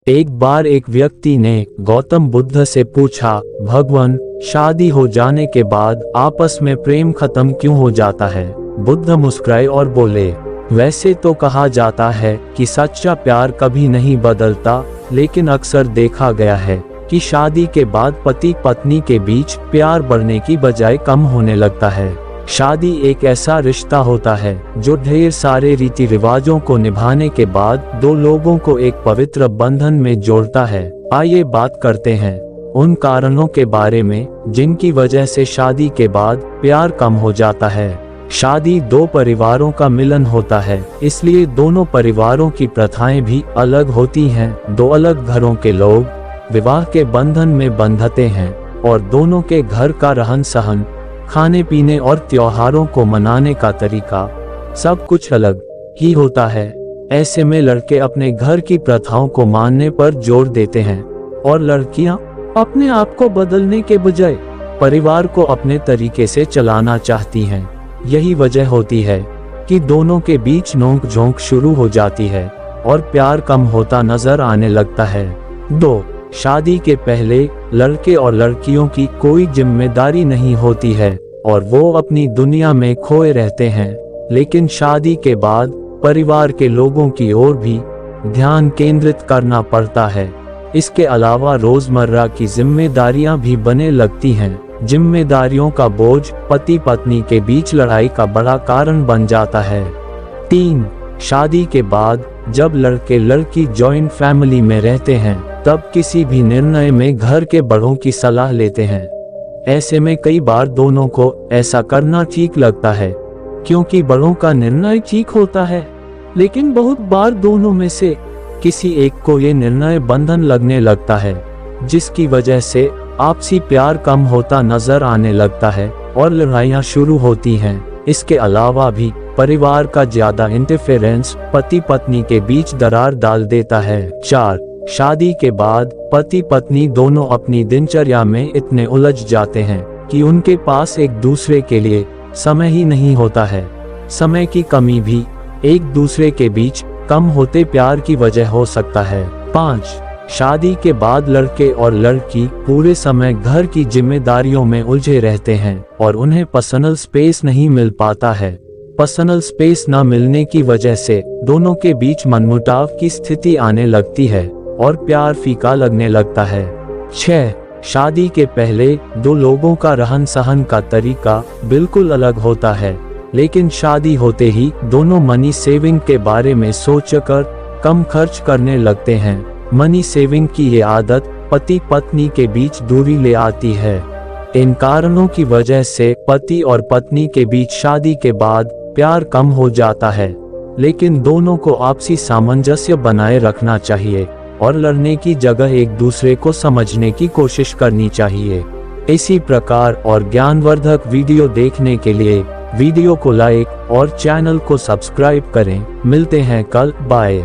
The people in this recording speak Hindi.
एक बार एक व्यक्ति ने गौतम बुद्ध से पूछा, भगवान, शादी हो जाने के बाद आपस में प्रेम खत्म क्यों हो जाता है? बुद्ध मुस्कुराए और बोले, वैसे तो कहा जाता है कि सच्चा प्यार कभी नहीं बदलता, लेकिन अक्सर देखा गया है कि शादी के बाद पति पत्नी के बीच प्यार बढ़ने की बजाय कम होने लगता है। शादी एक ऐसा रिश्ता होता है जो ढेर सारे रीति रिवाजों को निभाने के बाद दो लोगों को एक पवित्र बंधन में जोड़ता है। आइए बात करते हैं उन कारणों के बारे में जिनकी वजह से शादी के बाद प्यार कम हो जाता है। शादी दो परिवारों का मिलन होता है, इसलिए दोनों परिवारों की प्रथाएं भी अलग होती हैं। दो अलग घरों के लोग विवाह के बंधन में बंधते हैं और दोनों के घर का रहन सहन, खाने पीने और त्योहारों को मनाने का तरीका सब कुछ अलग ही होता है। ऐसे में लड़के अपने घर की प्रथाओं को मानने पर जोर देते हैं और लड़कियां अपने आप को बदलने के बजाय परिवार को अपने तरीके से चलाना चाहती हैं। यही वजह होती है कि दोनों के बीच नोक झोंक शुरू हो जाती है और प्यार कम होता नजर आने लगता है। 2. शादी के पहले लड़के और लड़कियों की कोई जिम्मेदारी नहीं होती है और वो अपनी दुनिया में खोए रहते हैं, लेकिन शादी के बाद परिवार के लोगों की ओर भी ध्यान केंद्रित करना पड़ता है। इसके अलावा रोजमर्रा की जिम्मेदारियां भी बने लगती हैं। जिम्मेदारियों का बोझ पति पत्नी के बीच लड़ाई का बड़ा कारण बन जाता है। 3. शादी के बाद जब लड़के लड़की जॉइंट फैमिली में रहते हैं, तब किसी भी निर्णय में घर के बड़ों की सलाह लेते हैं। ऐसे में कई बार दोनों को ऐसा करना ठीक लगता है क्योंकि बड़ों का निर्णय ठीक होता है, लेकिन बहुत बार दोनों में से किसी एक को ये निर्णय बंधन लगने लगता है, जिसकी वजह से आपसी प्यार कम होता नजर आने लगता है और लड़ाइयाँ शुरू होती हैं। इसके अलावा भी परिवार का ज्यादा इंटरफेरेंस पति पत्नी के बीच दरार डाल देता है। 4. शादी के बाद पति पत्नी दोनों अपनी दिनचर्या में इतने उलझ जाते हैं कि उनके पास एक दूसरे के लिए समय ही नहीं होता है। समय की कमी भी एक दूसरे के बीच कम होते प्यार की वजह हो सकता है। 5. शादी के बाद लड़के और लड़की पूरे समय घर की जिम्मेदारियों में उलझे रहते हैं और उन्हें पर्सनल स्पेस नहीं मिल पाता है। पर्सनल स्पेस न मिलने की वजह से दोनों के बीच मनमुटाव की स्थिति आने लगती है और प्यार फीका लगने लगता है। 6. शादी के पहले दो लोगों का रहन सहन का तरीका बिल्कुल अलग होता है, लेकिन शादी होते ही दोनों मनी सेविंग के बारे में सोचकर कम खर्च करने लगते हैं। मनी सेविंग की ये आदत पति पत्नी के बीच दूरी ले आती है। इन कारणों की वजह से पति और पत्नी के बीच शादी के बाद प्यार कम हो जाता है, लेकिन दोनों को आपसी सामंजस्य बनाए रखना चाहिए और लड़ने की जगह एक दूसरे को समझने की कोशिश करनी चाहिए। इसी प्रकार और ज्ञानवर्धक वीडियो देखने के लिए वीडियो को लाइक और चैनल को सब्सक्राइब करें। मिलते हैं कल। बाय।